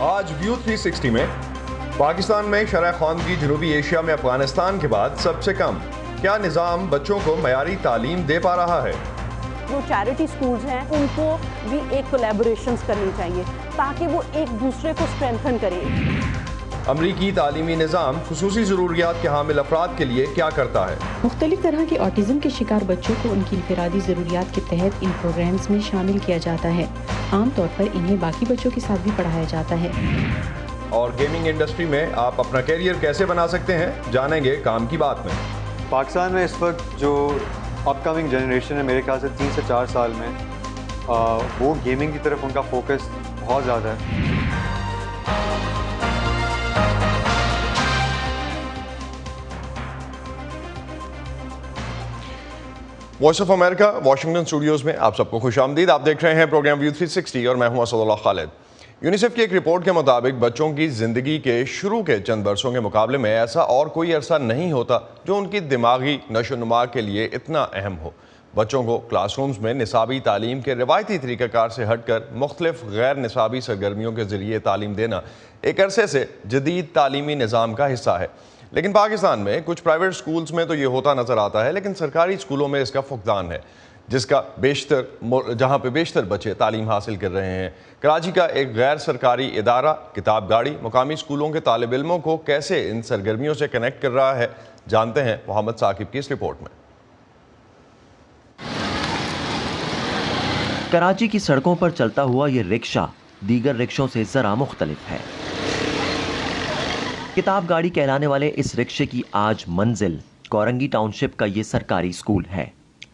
آج ویو 360 میں پاکستان میں شرح خواندگی جنوبی ایشیا میں افغانستان کے بعد سب سے کم. کیا نظام بچوں کو معیاری تعلیم دے پا رہا ہے؟ جو چیریٹی سکولز ہیں ان کو بھی ایک کولیبوریشنز کرنی چاہیے تاکہ وہ ایک دوسرے کو اسٹرینتھن کریں. امریکی تعلیمی نظام خصوصی ضروریات کے حامل افراد کے لیے کیا کرتا ہے؟ مختلف طرح کے آٹزم کے شکار بچوں کو ان کی انفرادی ضروریات کے تحت ان پروگرامز میں شامل کیا جاتا ہے. عام طور پر انہیں باقی بچوں کے ساتھ بھی پڑھایا جاتا ہے. اور گیمنگ انڈسٹری میں آپ اپنا کیریئر کیسے بنا سکتے ہیں، جانیں گے کام کی بات میں. پاکستان میں اس وقت جو اپ کمنگ جنریشن ہے، میرے خیال سے 3 سے 4 سال میں وہ گیمنگ کی طرف ان کا فوکس بہت زیادہ ہے. Voice of America Washington studios میں آپ سب کو خوش آمدید. آپ دیکھ رہے ہیں پروگرام ویو 360 اور میں ہوں اسد اللہ خالد. یونیسیف کی ایک رپورٹ کے مطابق بچوں کی زندگی کے شروع کے چند برسوں کے مقابلے میں ایسا اور کوئی عرصہ نہیں ہوتا جو ان کی دماغی نشو و نما کے لیے اتنا اہم ہو. بچوں کو کلاس رومز میں نصابی تعلیم کے روایتی طریقہ کار سے ہٹ کر مختلف غیر نصابی سرگرمیوں کے ذریعے تعلیم دینا ایک عرصے سے جدید تعلیمی نظام کا حصہ ہے. لیکن پاکستان میں کچھ پرائیویٹ سکولز میں تو یہ ہوتا نظر آتا ہے، لیکن سرکاری سکولوں میں اس کا فقدان ہے، جہاں پہ بیشتر بچے تعلیم حاصل کر رہے ہیں. کراچی کا ایک غیر سرکاری ادارہ کتاب گاڑی مقامی سکولوں کے طالب علموں کو کیسے ان سرگرمیوں سے کنیکٹ کر رہا ہے، جانتے ہیں محمد ثاقب کی اس رپورٹ میں. کراچی کی سڑکوں پر چلتا ہوا یہ رکشہ دیگر رکشوں سے ذرا مختلف ہے. کتاب گاڑی کہلانے والے اس رکشے کی آج منزل کورنگی ٹاؤن شپ کا یہ سرکاری سکول ہے،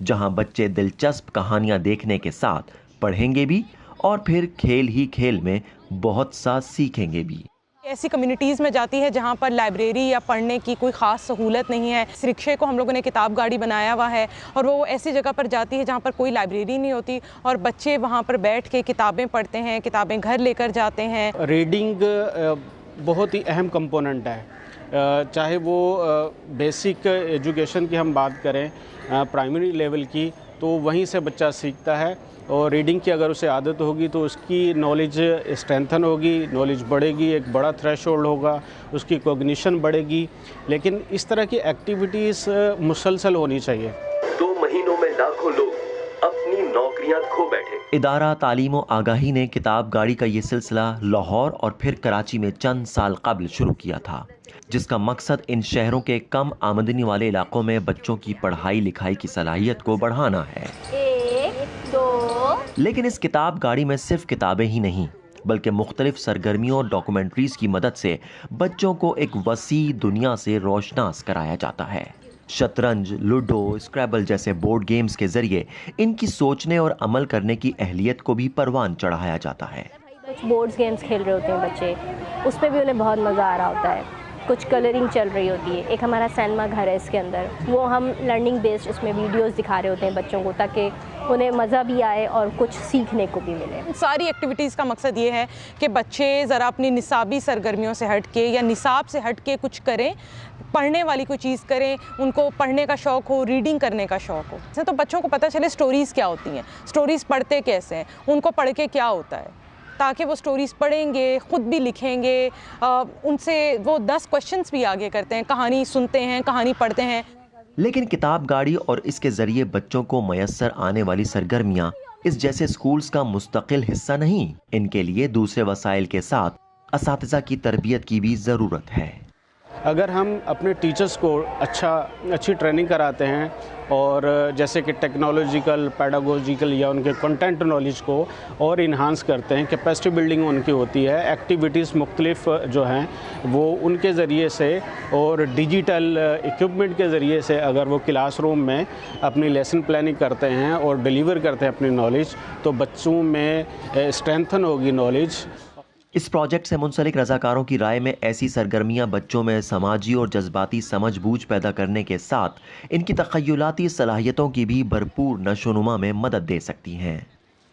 جہاں بچے دلچسپ کہانیاں دیکھنے کے ساتھ پڑھیں گے بھی اور پھر کھیل ہی کھیل میں بہت سا سیکھیں گے بھی. ایسی کمیونٹیز میں جاتی ہے جہاں پر لائبریری یا پڑھنے کی کوئی خاص سہولت نہیں ہے. اس رکشے کو ہم لوگوں نے کتاب گاڑی بنایا ہوا ہے اور وہ ایسی جگہ پر جاتی ہے جہاں پر کوئی لائبریری نہیں ہوتی اور بچے وہاں پر بیٹھ کے کتابیں پڑھتے ہیں، کتابیں گھر لے کر جاتے ہیں. ریڈنگ بہت ہی اہم کمپوننٹ ہے، چاہے وہ بیسک ایجوکیشن کی ہم بات کریں پرائمری لیول کی، تو وہیں سے بچہ سیکھتا ہے. اور ریڈنگ کی اگر اسے عادت ہوگی تو اس کی نالج اسٹرینتھن ہوگی، نالج بڑھے گی، ایک بڑا تھریش ہولڈ ہوگا، اس کی کوگنیشن بڑھے گی. لیکن اس طرح کی ایکٹیویٹیز مسلسل ہونی چاہیے. 2 مہینوں میں لاکھوں لوگ اپنی نوکریاں کھو بیٹھے. ادارہ تعلیم و آگاہی نے کتاب گاڑی کا یہ سلسلہ لاہور اور پھر کراچی میں چند سال قبل شروع کیا تھا، جس کا مقصد ان شہروں کے کم آمدنی والے علاقوں میں بچوں کی پڑھائی لکھائی کی صلاحیت کو بڑھانا ہے. 1 2 لیکن اس کتاب گاڑی میں صرف کتابیں ہی نہیں بلکہ مختلف سرگرمیوں اور ڈاکومنٹریز کی مدد سے بچوں کو ایک وسیع دنیا سے روشناس کرایا جاتا ہے. شطرنج، لوڈو، اسکریبل جیسے بورڈ گیمز کے ذریعے ان کی سوچنے اور عمل کرنے کی اہلیت کو بھی پروان چڑھایا جاتا ہے. کچھ بورڈز گیمز کھیل رہے ہوتے ہیں بچے، اس پہ بھی انہیں بہت مزہ آ رہا ہوتا ہے. کچھ کلرنگ چل رہی ہوتی ہے. ایک ہمارا سینما گھر ہے اس کے اندر، وہ ہم لرننگ بیسڈ اس میں ویڈیوز دکھا رہے ہوتے ہیں بچوں کو تاکہ انہیں مزہ بھی آئے اور کچھ سیکھنے کو بھی ملے. ساری ایکٹیویٹیز کا مقصد یہ ہے کہ بچے ذرا اپنی نصابی سرگرمیوں سے ہٹ کے یا نصاب سے ہٹ کے کچھ کریں، پڑھنے والی کوئی چیز کریں، ان کو پڑھنے کا شوق ہو، ریڈنگ کرنے کا شوق ہو. تو بچوں کو پتہ چلے سٹوریز کیا ہوتی ہیں، سٹوریز پڑھتے کیسے ہیں، ان کو پڑھ کے کیا ہوتا ہے، تاکہ وہ سٹوریز پڑھیں گے، خود بھی لکھیں گے. ان سے وہ 10 کویشچنس بھی آگے کرتے ہیں، کہانی سنتے ہیں، کہانی پڑھتے ہیں. لیکن کتاب گاڑی اور اس کے ذریعے بچوں کو میسر آنے والی سرگرمیاں اس جیسے سکولز کا مستقل حصہ نہیں. ان کے لیے دوسرے وسائل کے ساتھ اساتذہ کی تربیت کی بھی ضرورت ہے. اگر ہم اپنے ٹیچرز کو اچھی ٹریننگ کراتے ہیں اور جیسے کہ ٹیکنالوجیکل، پیڈاگوجیکل یا ان کے کنٹینٹ نالج کو اور انہانس کرتے ہیں، کیپیسٹی بلڈنگ ان کی ہوتی ہے، ایکٹیویٹیز مختلف جو ہیں وہ ان کے ذریعے سے اور ڈیجیٹل ایکوپمنٹ کے ذریعے سے اگر وہ کلاس روم میں اپنی لیسن پلاننگ کرتے ہیں اور ڈیلیور کرتے ہیں اپنی نالج، تو بچوں میں اسٹرینتھن ہوگی نالج. اس پروجیکٹ سے منسلک رضاکاروں کی رائے میں ایسی سرگرمیاں بچوں میں سماجی اور جذباتی سمجھ بوجھ پیدا کرنے کے ساتھ ان کی تخیلاتی صلاحیتوں کی بھی بھرپور نشو و نما میں مدد دے سکتی ہیں.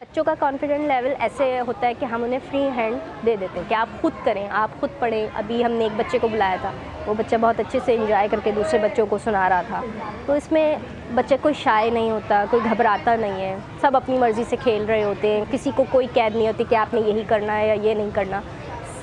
بچوں کا کانفیڈنٹ لیول ایسے ہوتا ہے کہ ہم انہیں فری ہینڈ دے دیتے ہیں کہ آپ خود کریں، آپ خود پڑھیں. ابھی ہم نے ایک بچے کو بلایا تھا، وہ بچہ بہت اچھے سے انجوائے کر کے دوسرے بچوں کو سنا رہا تھا. تو اس میں بچے کوئی شائع نہیں ہوتا، کوئی گھبراتا نہیں ہے، سب اپنی مرضی سے کھیل رہے ہوتے ہیں. کسی کو کوئی قید نہیں ہوتی کہ آپ نے یہی کرنا ہے یا یہ نہیں کرنا.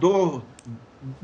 2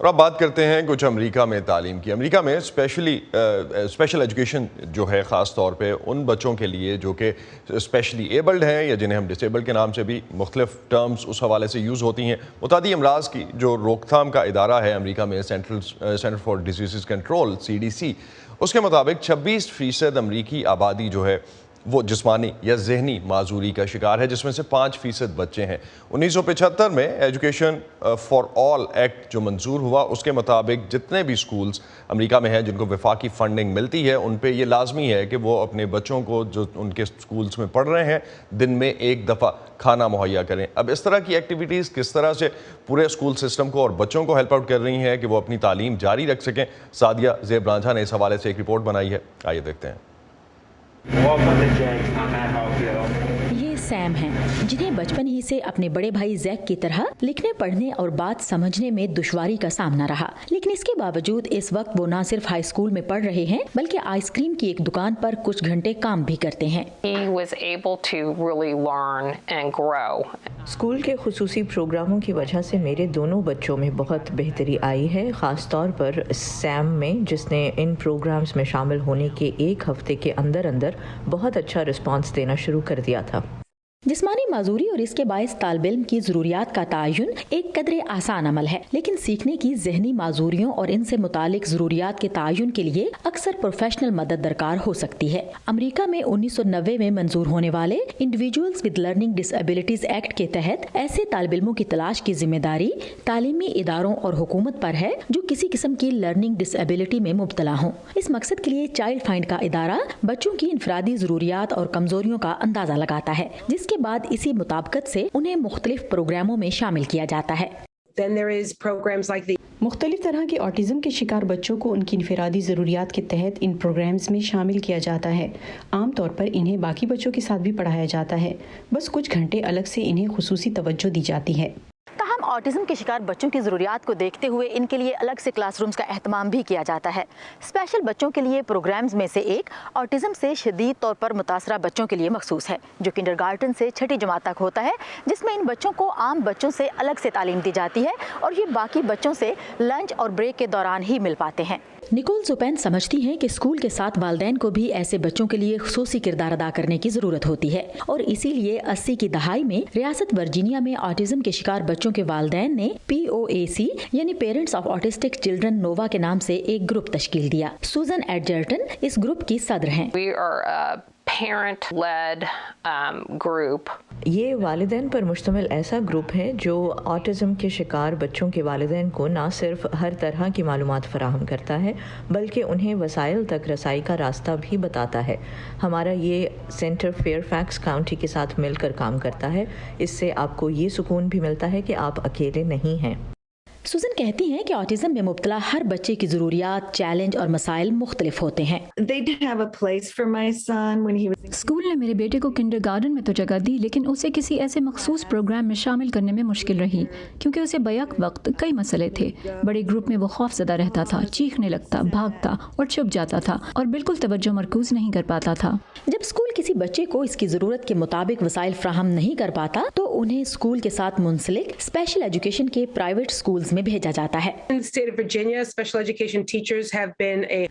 اور اب بات کرتے ہیں کچھ امریکہ میں تعلیم کی. امریکہ میں اسپیشل ایجوکیشن جو ہے خاص طور پہ ان بچوں کے لیے جو کہ اسپیشلی ایبلڈ ہیں یا جنہیں ہم ڈسیبلڈ کے نام سے بھی مختلف ٹرمز اس حوالے سے یوز ہوتی ہیں, متعدی امراض کی جو روک تھام کا ادارہ ہے امریکہ میں centre for disease control CDC, اس کے مطابق 26% امریکی آبادی جو ہے وہ جسمانی یا ذہنی معذوری کا شکار ہے, جس میں سے 5% بچے ہیں. 1975 میں ایجوکیشن فار آل ایکٹ جو منظور ہوا, اس کے مطابق جتنے بھی سکولز امریکہ میں ہیں جن کو وفاقی فنڈنگ ملتی ہے ان پہ یہ لازمی ہے کہ وہ اپنے بچوں کو جو ان کے سکولز میں پڑھ رہے ہیں دن میں ایک دفعہ کھانا مہیا کریں. اب اس طرح کی ایکٹیویٹیز کس طرح سے پورے اسکول سسٹم کو اور بچوں کو ہیلپ آؤٹ کر رہی ہیں کہ وہ اپنی تعلیم جاری رکھ سکیں, سعدیہ زیب رانجھا نے اس حوالے سے ایک رپورٹ بنائی ہے, آئیے دیکھتے ہیں. یہ سیم ہیں جنہیں بچپن ہی سے اپنے بڑے بھائی زیک کی طرح لکھنے پڑھنے اور بات سمجھنے میں دشواری کا سامنا رہا, لیکن اس کے باوجود اس وقت وہ نہ صرف ہائی اسکول میں پڑھ رہے ہیں بلکہ آئس کریم کی ایک دکان پر کچھ گھنٹے کام بھی کرتے ہیں. اسکول کے خصوصی پروگراموں کی وجہ سے میرے دونوں بچوں میں بہت بہتری آئی ہے, خاص طور پر سیم میں جس نے ان پروگرامز میں شامل ہونے کے ایک ہفتے کے اندر بہت اچھا رسپانس دینا شروع کر دیا تھا. جسمانی معذوری اور اس کے باعث طالب علم کی ضروریات کا تعین ایک قدرے آسان عمل ہے, لیکن سیکھنے کی ذہنی معذوریوں اور ان سے متعلق ضروریات کے تعین کے لیے اکثر پروفیشنل مدد درکار ہو سکتی ہے. امریکہ میں 1990 میں منظور ہونے والے individuals with learning dish abilities act کے تحت ایسے طالب علموں کی تلاش کی ذمہ داری تعلیمی اداروں اور حکومت پر ہے جو کسی قسم کی لرننگ ڈس ایبلٹی میں مبتلا ہوں. اس مقصد کے لیے چائلڈ فائنڈ کا ادارہ بچوں کی انفرادی ضروریات اور کمزوریوں کا اندازہ لگاتا ہے, جس کے بعد اسی مطابقت سے انہیں مختلف پروگراموں میں شامل کیا جاتا ہے. مختلف طرح کے آٹزم کے شکار بچوں کو ان کی انفرادی ضروریات کے تحت ان پروگرامز میں شامل کیا جاتا ہے. عام طور پر انہیں باقی بچوں کے ساتھ بھی پڑھایا جاتا ہے, بس کچھ گھنٹے الگ سے انہیں خصوصی توجہ دی جاتی ہے. تاہم آٹزم کے شکار بچوں کی ضروریات کو دیکھتے ہوئے ان کے لیے الگ سے کلاس رومز کا اہتمام بھی کیا جاتا ہے. اسپیشل بچوں کے لیے پروگرامز میں سے ایک آٹزم سے شدید طور پر متاثرہ بچوں کے لیے مخصوص ہے, جو کنڈرگارٹن سے 6ٹھی جماعت تک ہوتا ہے, جس میں ان بچوں کو عام بچوں سے الگ سے تعلیم دی جاتی ہے اور یہ باقی بچوں سے لنچ اور بریک کے دوران ہی مل پاتے ہیں. نکول زوپین سمجھتی ہیں کہ اسکول کے ساتھ والدین کو بھی ایسے بچوں کے لیے خصوصی کردار ادا کرنے کی ضرورت ہوتی ہے, اور اسی لیے 80 کی دہائی میں ریاست ورجینیا میں آٹزم کے شکار بچوں کے والدین نے POAC یعنی parents of autistic children nova کے نام سے ایک گروپ تشکیل دیا. سوزن ایڈجرٹن اس گروپ کی صدر ہیں. یہ والدین پر مشتمل ایسا گروپ ہے جو آٹزم کے شکار بچوں کے والدین کو نہ صرف ہر طرح کی معلومات فراہم کرتا ہے بلکہ انہیں وسائل تک رسائی کا راستہ بھی بتاتا ہے. ہمارا یہ سینٹر فیئر فیکس کاؤنٹی کے ساتھ مل کر کام کرتا ہے. اس سے آپ کو یہ سکون بھی ملتا ہے کہ آپ اکیلے نہیں ہیں. سوزن کہتی ہیں کہ آٹزم میں مبتلا ہر بچے کی ضروریات، چیلنج اور مسائل مختلف ہوتے ہیں. اسکول نے میرے بیٹے کو کنڈرگارٹن میں تو جگہ دی، لیکن اسے کسی ایسے مخصوص پروگرام میں شامل کرنے میں مشکل رہی کیونکہ اسے بیک وقت کئی مسئلے تھے. بڑے گروپ میں وہ خوف زدہ رہتا تھا، چیخنے لگتا، بھاگتا اور چھپ جاتا تھا اور بالکل توجہ مرکوز نہیں کر پاتا تھا. جب اسکول کسی بچے کو اس کی ضرورت کے مطابق وسائل فراہم نہیں کر پاتا تو انہیں اسکول کے ساتھ منسلک اسپیشل ایجوکیشن کے پرائیویٹ اسکولز میں بھیجا جاتا ہے.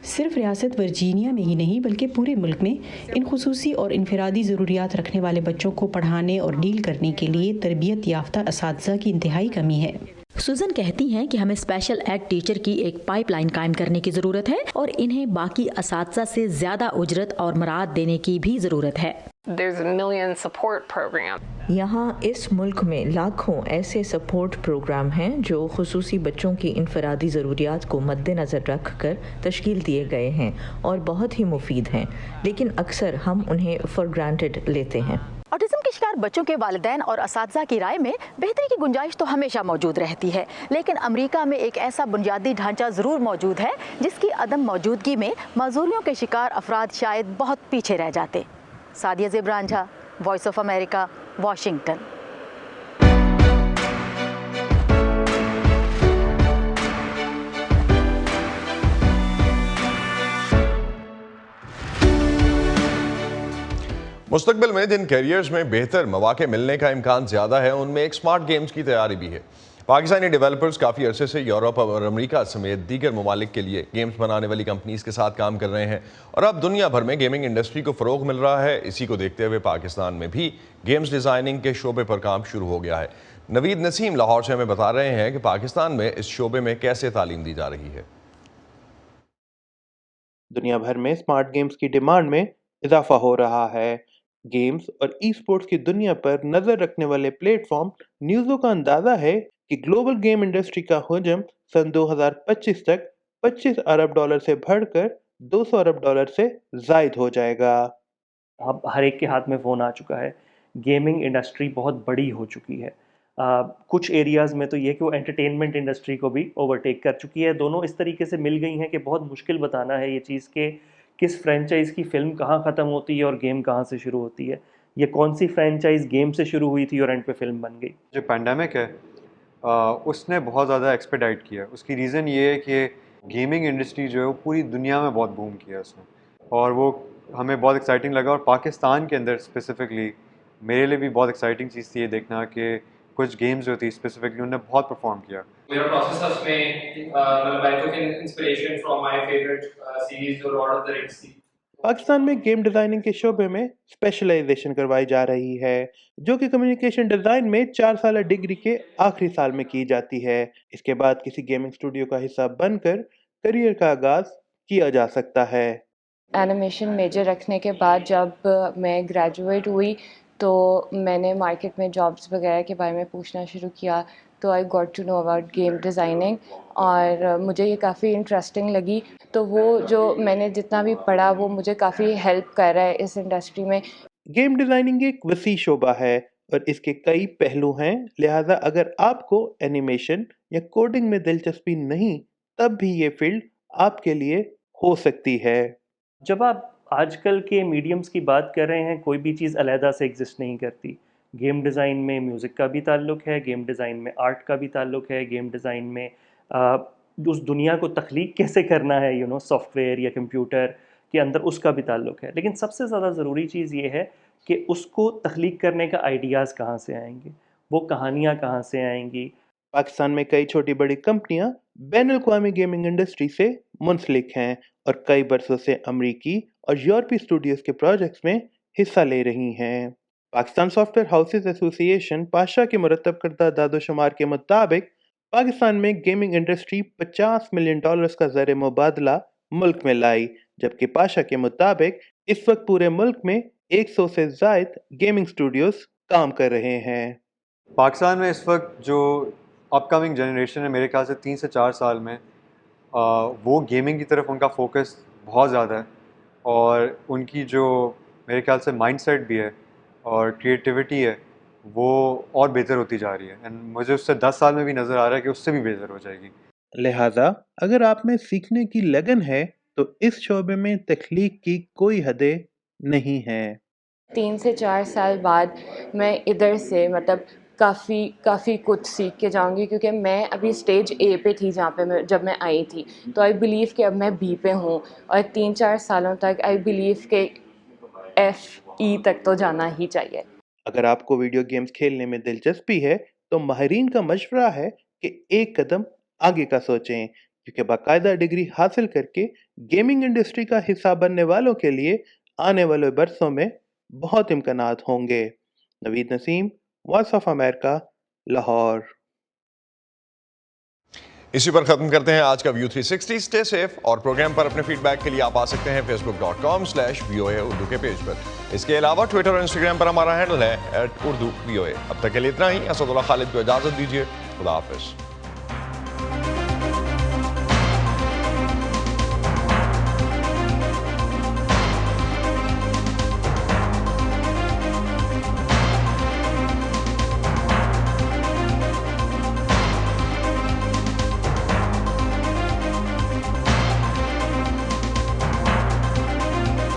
صرف ریاست ورجینیا میں ہی نہیں بلکہ پورے ملک میں ان خصوصی اور انفرادی ضروریات رکھنے والے بچوں کو پڑھانے اور ڈیل کرنے کے لیے تربیت یافتہ اساتذہ کی انتہائی کمی ہے. سوزن کہتی ہیں کہ ہمیں اسپیشل ایڈ ٹیچر کی ایک پائپ لائن قائم کرنے کی ضرورت ہے اور انہیں باقی اساتذہ سے زیادہ اجرت اور مراعات دینے کی بھی ضرورت ہے. یہاں اس ملک میں لاکھوں ایسے سپورٹ پروگرام ہیں جو خصوصی بچوں کی انفرادی ضروریات کو مد نظر رکھ کر تشکیل دیے گئے ہیں اور بہت ہی مفید ہیں، لیکن اکثر ہم انہیں فار گرانٹڈ لیتے ہیں. آٹزم کے شکار بچوں کے والدین اور اساتذہ کی رائے میں بہتری کی گنجائش تو ہمیشہ موجود رہتی ہے، لیکن امریکہ میں ایک ایسا بنیادی ڈھانچہ ضرور موجود ہے جس کی عدم موجودگی میں معذوریوں کے شکار افراد شاید بہت پیچھے رہ جاتے. Sadia Zeb Ranjha, Voice of America, Washington. مستقبل میں جن کیریئرز میں بہتر مواقع ملنے کا امکان زیادہ ہے ان میں ایک سمارٹ گیمز کی تیاری بھی ہے. پاکستانی ڈیولپرز کافی عرصے سے یورپ اور امریکہ سمیت دیگر ممالک کے لیے گیمز بنانے والی کمپنیز کے ساتھ کام کر رہے ہیں اور اب دنیا بھر میں گیمنگ انڈسٹری کو فروغ مل رہا ہے. اسی کو دیکھتے ہوئے پاکستان میں بھی گیمز ڈیزائننگ کے شعبے پر کام شروع ہو گیا ہے. نوید نسیم لاہور سے ہمیں بتا رہے ہیں کہ پاکستان میں اس شعبے میں کیسے تعلیم دی جا رہی ہے. دنیا بھر میں اسمارٹ گیمز کی ڈیمانڈ میں اضافہ ہو رہا ہے. گیمز اور ای سپورٹس کی دنیا پر نظر رکھنے والے پلیٹ فارم نیوزو کا اندازہ ہے کہ گلوبل گیم انڈسٹری کا حجم سن 2025 تک $25 ارب سے بڑھ کر $200 ارب سے زائد ہو جائے گا. اب ہر ایک کے ہاتھ میں فون آ چکا ہے. گیمنگ انڈسٹری بہت بڑی ہو چکی ہے. کچھ ایریاز میں تو یہ کہ وہ انٹرٹینمنٹ انڈسٹری کو بھی اوورٹیک کر چکی ہے. دونوں اس طریقے سے مل گئی ہیں کہ بہت مشکل بتانا ہے یہ چیز کہ کس فرینچائز کی فلم کہاں ختم ہوتی ہے اور گیم کہاں سے شروع ہوتی ہے. یہ کون سی فرینچائز گیم سے شروع ہوئی تھی اور اینڈ پہ فلم بن گئی. جو پینڈیمک ہے اس نے بہت زیادہ ایکسپیڈائٹ کیا. اس کی ریزن یہ ہے کہ گیمنگ انڈسٹری جو ہے وہ پوری دنیا میں بہت بوم کیا اس نے, اور وہ ہمیں بہت ایکسائٹنگ لگا. اور پاکستان کے اندر اسپیسیفکلی میرے لیے بھی بہت ایکسائٹنگ چیز تھی یہ دیکھنا کہ کچھ گیمز جو تھی اسپیسیفکلی انہوں نے بہت پرفارم کیا. میرا پروسیس اس میں مطلب آئی ٹوک inspiration from my favourite series جو لارڈ آف دی رنگز تھی. پاکستان میں گیم ڈیزائننگ کے شعبے میں اسپیشلائزیشن کروائی جا رہی ہے جو کہ کمیونیکیشن ڈیزائن میں 4 سالہ ڈگری کے آخری سال میں کی جاتی ہے. اس کے بعد کسی گیمنگ اسٹوڈیو کا حصہ بن کر کریئر کا آغاز کیا جا سکتا ہے. اینیمیشن میجر رکھنے کے بعد جب میں گریجویٹ ہوئی تو میں نے مارکیٹ میں جابس وغیرہ کے بارے میں پوچھنا شروع کیا تو I got to know about game designing اور مجھے یہ کافی انٹرسٹنگ لگی. تو وہ جو میں نے جتنا بھی پڑھا وہ مجھے کافی ہیلپ کر رہا ہے اس انڈسٹری میں. گیم ڈیزائننگ ایک وسیع شعبہ ہے اور اس کے کئی پہلو ہیں, لہٰذا اگر آپ کو اینیمیشن یا کوڈنگ میں دلچسپی نہیں تب بھی یہ فیلڈ آپ کے لیے ہو سکتی ہے. جب آپ آج کل کے میڈیمز کی بات کر رہے ہیں کوئی بھی چیز علیحدہ سے ایگزسٹ نہیں کرتی. گیم ڈیزائن میں میوزک کا بھی تعلق ہے, گیم ڈیزائن میں آرٹ کا بھی تعلق ہے, گیم ڈیزائن میں اس دنیا کو تخلیق کیسے کرنا ہے سافٹ ویئر یا کمپیوٹر کے اندر اس کا بھی تعلق ہے. لیکن سب سے زیادہ ضروری چیز یہ ہے کہ اس کو تخلیق کرنے کا آئیڈیاز کہاں سے آئیں گے, وہ کہانیاں کہاں سے آئیں گی. پاکستان میں کئی چھوٹی بڑی کمپنیاں بین الاقوامی گیمنگ انڈسٹری سے منسلک ہیں اور کئی برسوں سے امریکی اور یورپی اسٹوڈیوز کے پروجیکٹس میں حصہ لے رہی ہیں. پاکستان سافٹ ویئر ہاؤسز ایسوسی ایشن پاشا کے مرتب کردہ داد و شمار کے مطابق پاکستان میں گیمنگ انڈسٹری $50 ملین کا زر مبادلہ ملک میں لائی, جبکہ پاشا کے مطابق اس وقت پورے ملک میں 100 سے زائد گیمنگ اسٹوڈیوز کام کر رہے ہیں. پاکستان میں اس وقت جو اپ کمنگ جنریشن ہے میرے خیال سے 3 سے 4 سال میں وہ گیمنگ کی طرف ان کا فوکس بہت زیادہ ہے, اور ان کی جو میرے خیال سے مائنڈ سیٹ بھی ہے اور کریٹیوٹی ہے وہ اور بہتر ہوتی جا رہی ہے. اینڈ مجھے اس سے 10 سال میں بھی نظر آ رہا ہے کہ اس سے بھی بہتر ہو جائے گی. لہٰذا اگر آپ میں سیکھنے کی لگن ہے تو اس شعبے میں تخلیق کی کوئی حدیں نہیں ہیں. 3 سے 4 سال بعد میں ادھر سے مطلب کافی کچھ سیکھ کے جاؤں گی, کیونکہ میں ابھی اسٹیج اے پہ تھی جہاں پہ جب میں آئی تھی, تو آئی بلیو کہ اب میں بی پہ ہوں, اور 3-4 سالوں تک آئی بلیو کہ FE تک تو جانا ہی چاہیے. اگر آپ کو ویڈیو گیمز کھیلنے میں دلچسپی ہے تو ماہرین کا مشورہ ہے کہ ایک قدم آگے کا سوچیں, کیونکہ باقاعدہ ڈگری حاصل کر کے گیمنگ انڈسٹری کا حصہ بننے والوں کے لیے آنے والے برسوں میں بہت امکانات ہوں گے. نوید نسیم, وائس آف امریکہ, لاہور. اسی پر ختم کرتے ہیں آج کا ویو 360. اسٹے سیف, اور پروگرام پر اپنے فیڈ بیک کے لیے آپ آ سکتے ہیں facebook.com/VOA اردو کے پیج پر. اس کے علاوہ ٹویٹر اور انسٹاگرام پر ہمارا ہینڈل ہے @urduvoa. اب تک کے لیے اتنا ہی. اسد اللہ خالد کو اجازت دیجیے. خدا حافظ.